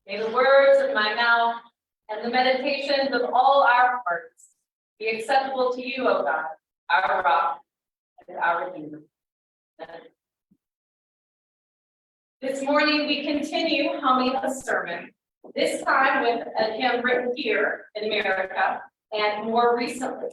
May the words of my mouth and the meditations of all our hearts be acceptable to you, O God, our rock and our Redeemer. Amen. This morning we continue humming a sermon, this time with a hymn written here in America and more recently.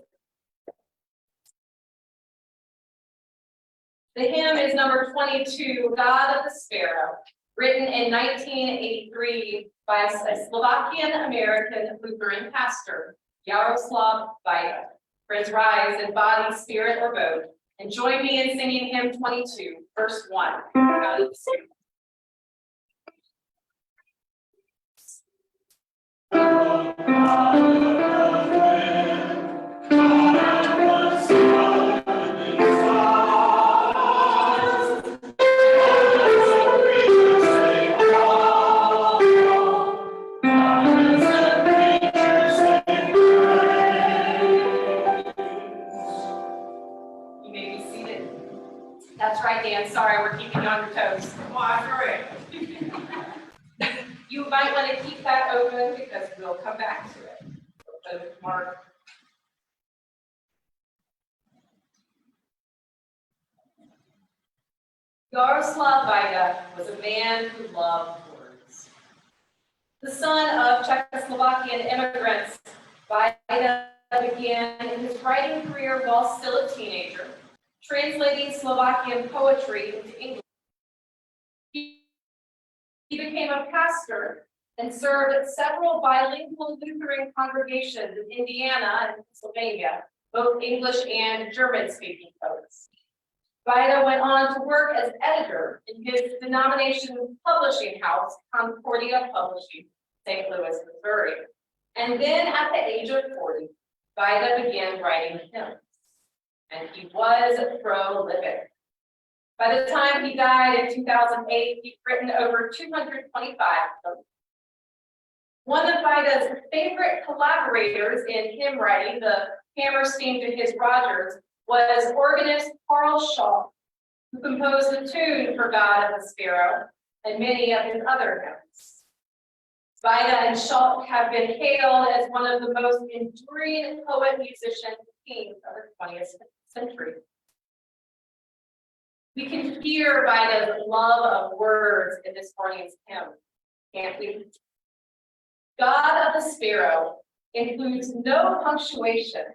The hymn is number 22, God of the Sparrow, written in 1983 by a Slovakian-American Lutheran pastor, Jaroslav Bairby. Friends, rise in body, spirit, or both, and join me in singing hymn 22, verse 1, God of the Sparrow. That's right, Dan. Sorry, we're keeping you on your toes. Well, that's great. You might want to keep that open because we'll come back to it. So, Mark. Jaroslav Bairby was a man who loved words. The son of Czechoslovakian immigrants, Bairby began his writing career while still a teenager, translating Slovakian poetry into English. He became a pastor and served at several bilingual Lutheran congregations in Indiana and Pennsylvania, both English and German-speaking poets. Bairby went on to work as editor in his denomination's publishing house, Concordia Publishing, St. Louis, Missouri. And then at the age of 40, Bairby began writing hymns. And he was prolific. By the time he died in 2008, he'd written over 225 books. One of Bairby's favorite collaborators in hymn writing, the Hammerstein to his Rogers, was organist Carl Schultz, who composed the tune for God of the Sparrow and many of his other hymns. Bairby and Schultz have been hailed as one of the most enduring poet, musician, kings of the 20th century. We can hear Bairby's love of words in this morning's hymn, can't we? God of the Sparrow includes no punctuation,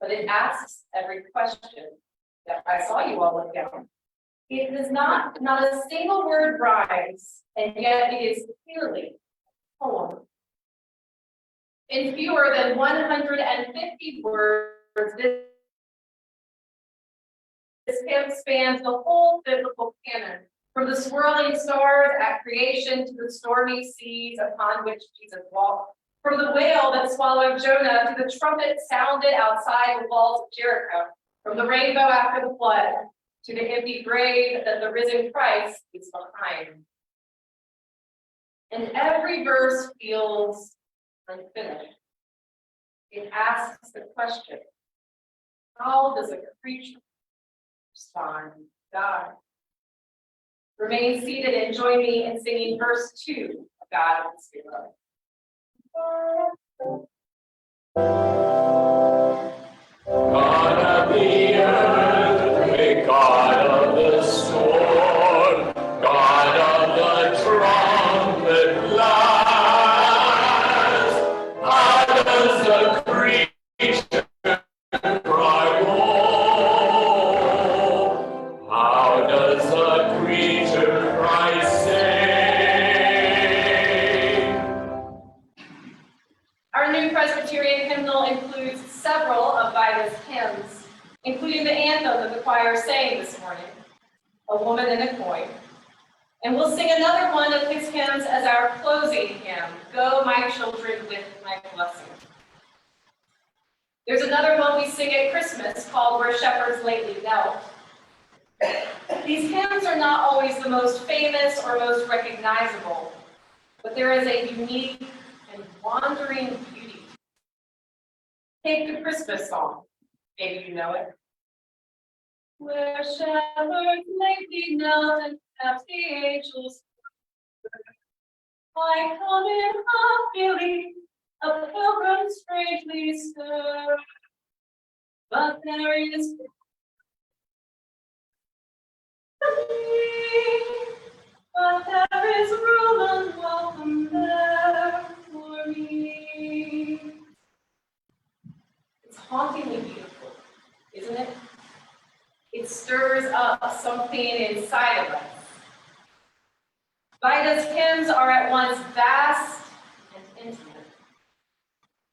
but it asks every question that I saw you all look down. It does not a single word rhymes, and yet it is clearly a poem. In fewer than 150 words, this hymn spans the whole biblical canon, from the swirling stars at creation to the stormy seas upon which Jesus walked, from the whale that swallowed Jonah to the trumpet sounded outside the walls of Jericho, from the rainbow after the flood to the empty grave that the risen Christ leaves behind. And every verse feels unfinished. It asks the question, how does a creature respond to God? Remain seated and join me in singing verse 2 of God of the Sparrow. God of the earth, great God of the storm, God of the trumpet blast, how does the creature cry, woe? How does the creature cry, sing? Our new Presbyterian hymnal includes several of Bairby's hymns, including the anthem that the choir sang this morning, A Woman and a Coin. And we'll sing another one of his hymns as our closing hymn, Go My Children with My Blessing. There's another one we sing at Christmas called Where Shepherds Lately Knelt. These hymns are not always the most famous or most recognizable, but there is a unique and wandering beauty. Take the Christmas song. Maybe you know it. Where shepherds lately knelt and kept the angels, I come in half feeling, a pilgrim strangely stirred. But there is room and welcome there for me. It's hauntingly beautiful, isn't it? It stirs up something inside of us. Vida's hymns are at once vast and intimate.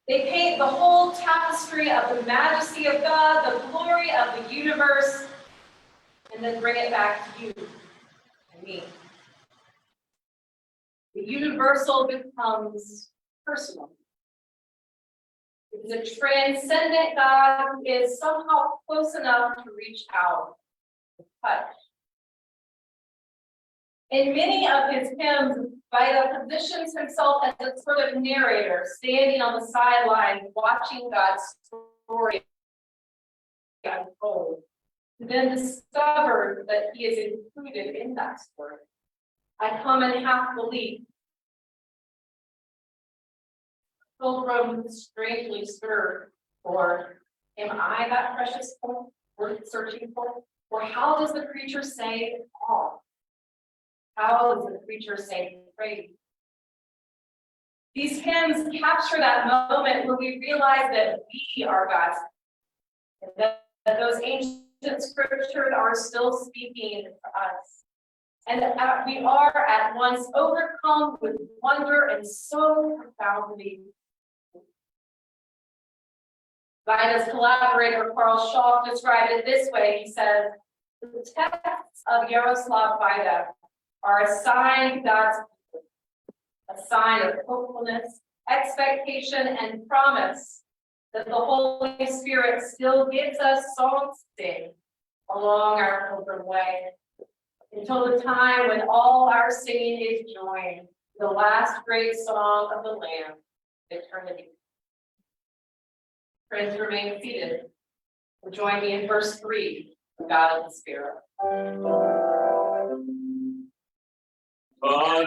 They paint the whole tapestry of the majesty of God, the glory of the universe, and then bring it back to you and me. The universal becomes personal. It is a transcendent God who is somehow close enough to reach out and touch. In many of his hymns, Vida positions himself as a sort of narrator, standing on the sidelines, watching God's story unfold, who then discovers that he is included in that story. I come in half belief. Pilgrim strangely stirred, or am I that precious point worth searching for? Or how does the preacher say all? How does the preacher say praise? These hymns capture that moment where we realize that we are God's, and that those ancient scriptures are still speaking to us. And that we are at once overcome with wonder and so profoundly. Vida's collaborator, Carl Shaw, described it this way. He says, the texts of Yaroslav Vida are a sign to God's people, a sign of hopefulness, expectation, and promise that the Holy Spirit still gives us songs to sing along our pilgrim way, until the time when all our singing is joined, the last great song of the Lamb, eternity. Friends, remain seated. Join me in verse 3, of God and the Spirit. How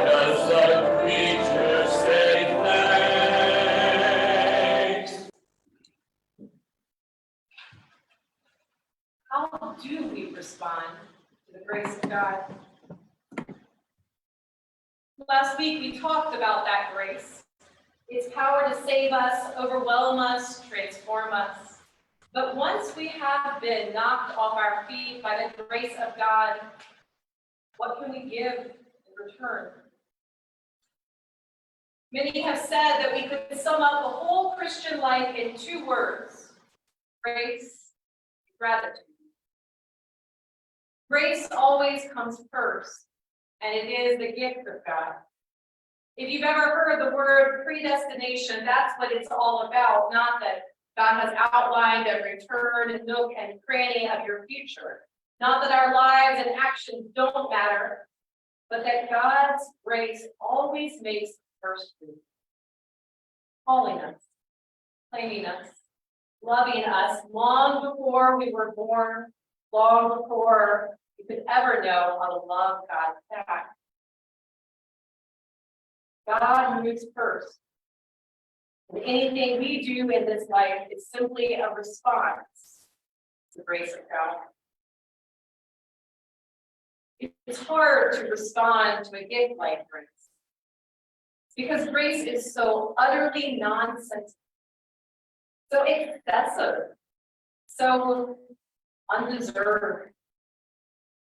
does the preacher say thanks? How do we respond to the grace of God? Last week we talked about that grace. Its power to save us, overwhelm us, transform us. But once we have been knocked off our feet by the grace of God, what can we give in return? Many have said that we could sum up the whole Christian life in 2 words: grace, gratitude. Grace always comes first, and it is the gift of God. If you've ever heard the word predestination, that's what it's all about. Not that God has outlined every turn and nook and cranny of your future. Not that our lives and actions don't matter, but that God's grace always makes first move. Calling us, claiming us, loving us long before we were born, long before we could ever know how to love God back. God moves first. And anything we do in this life is simply a response to the grace of God. It's hard to respond to a gift like grace, because grace is so utterly nonsensical, so excessive, so undeserved.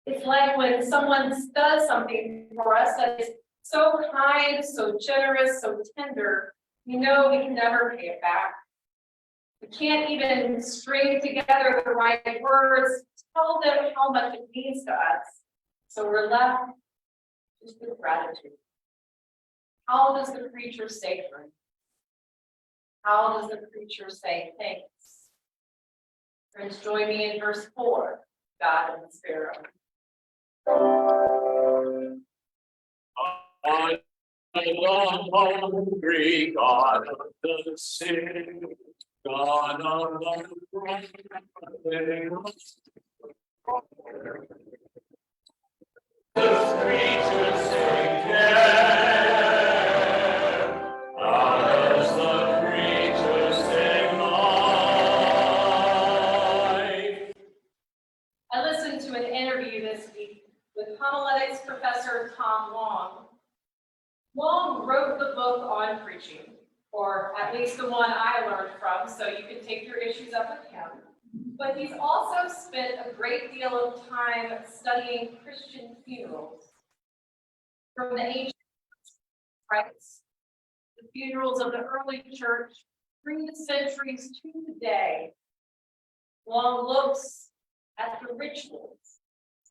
It's like when someone does something for us that is so kind, so generous, so tender, we know we can never pay it back. We can't even string together the right words to tell them how much it means to us. So we're left just with gratitude. How does the preacher say thanks? How does the preacher say thanks? Friends, join me in verse 4, God of the Sparrow. I am hungry, God of the sick, God of the creatures sing care. How does the creatures sing life? I listened to an interview this week with homiletics professor Tom Long. Long wrote the book on preaching, or at least the one I learned from, so you can take your issues up with him. But he's also spent a great deal of time studying Christian funerals. From the ancient rites, the funerals of the early church, through the centuries to today, Long looks at the rituals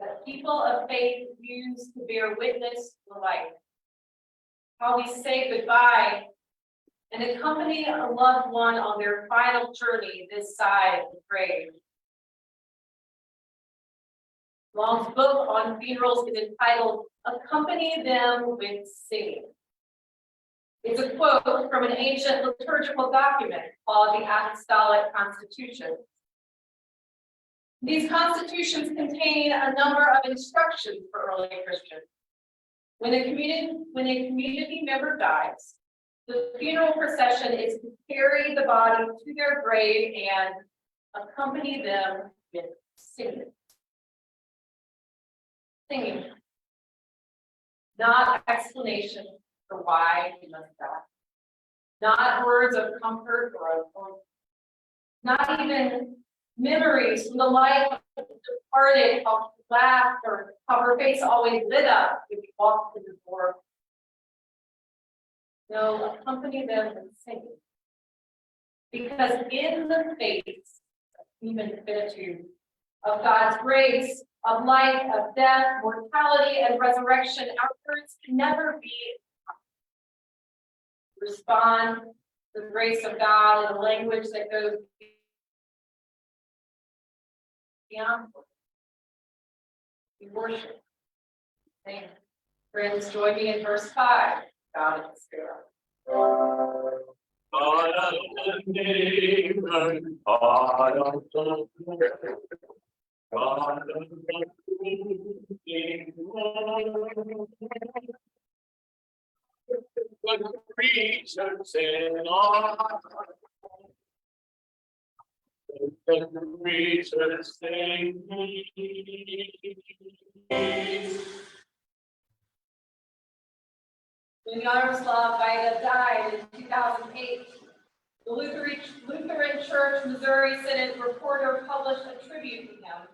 that people of faith use to bear witness to life. How we say goodbye and accompany a loved one on their final journey this side of the grave. Long's book on funerals is entitled Accompany Them with Singing. It's a quote from an ancient liturgical document called the Apostolic Constitution. These constitutions contain a number of instructions for early Christians. When a community member dies, the funeral procession is to carry the body to their grave and accompany them with singing. Singing. Not explanation for why he must die. Not words of comfort or of hope. Not even memories from the life of the departed, how she laughed or how her face always lit up when we walked through the door. No, accompany them with singing. Because in the face of human finitude, of God's grace, of life, of death, mortality, and resurrection, our words can never be enough. Respond to the grace of God in a language that goes beyond. We worship. Thank you. Friends, join me in verse 5. God of the Sparrow. God of the neighbor, God of the God of the creatures sing on. The creatures sing. When Yaroslav Bairby died in 2008, the Lutheran Church Missouri Synod Reporter published a tribute to him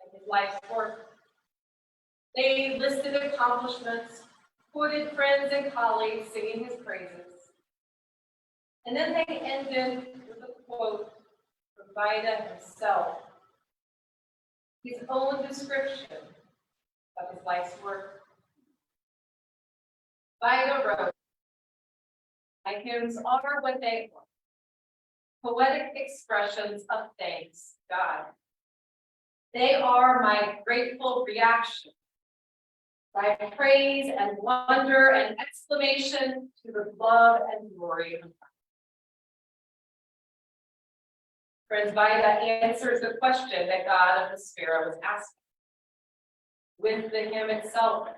and his life's work. They listed accomplishments, quoted friends and colleagues singing his praises. And then they ended with a quote from Bairby himself, his own description of his life's work. Bairby wrote, "My hymns are what they are, poetic expressions of thanks to God. They are my grateful reaction, my praise and wonder and exclamation to the love and glory of God." Friends, Bairby answers the question that God of the Sparrow was asking with the hymn itself.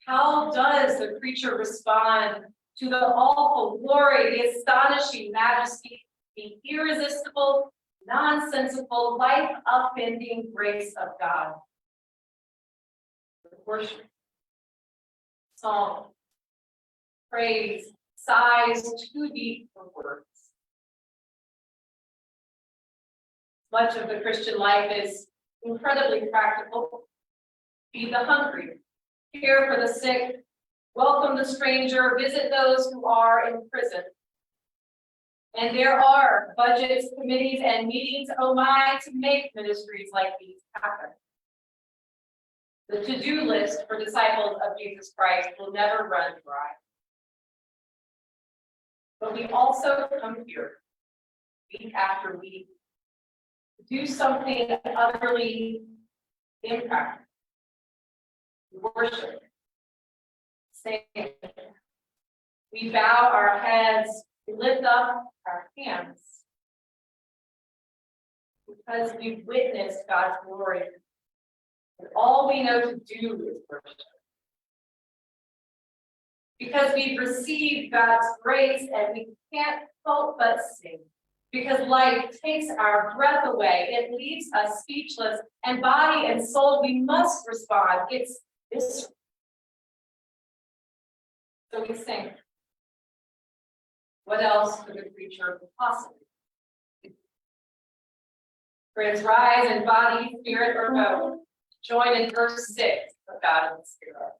How does the preacher respond to the awful glory, the astonishing majesty, the irresistible, nonsensical, life-upending grace of God? Worship, song, praise, sighs too deep for words. Much of the Christian life is incredibly practical. Feed the hungry, care for the sick, welcome the stranger, visit those who are in prison. And there are budgets, committees, and meetings, oh my, to make ministries like these happen. The to-do list for disciples of Jesus Christ will never run dry. But we also come here week after week, do something utterly impractical. Worship. Sing. We bow our heads, we lift up our hands because we've witnessed God's glory. And all we know to do is worship. Because we've received God's grace and we can't help but sing. Because life takes our breath away, it leaves us speechless, and body and soul, we must respond. It's this. So we sing. What else could a creature possibly do? Friends, rise in body, spirit, or both. Join in verse 6 of God and the Spirit.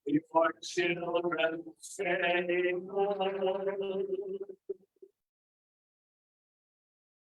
Before children say,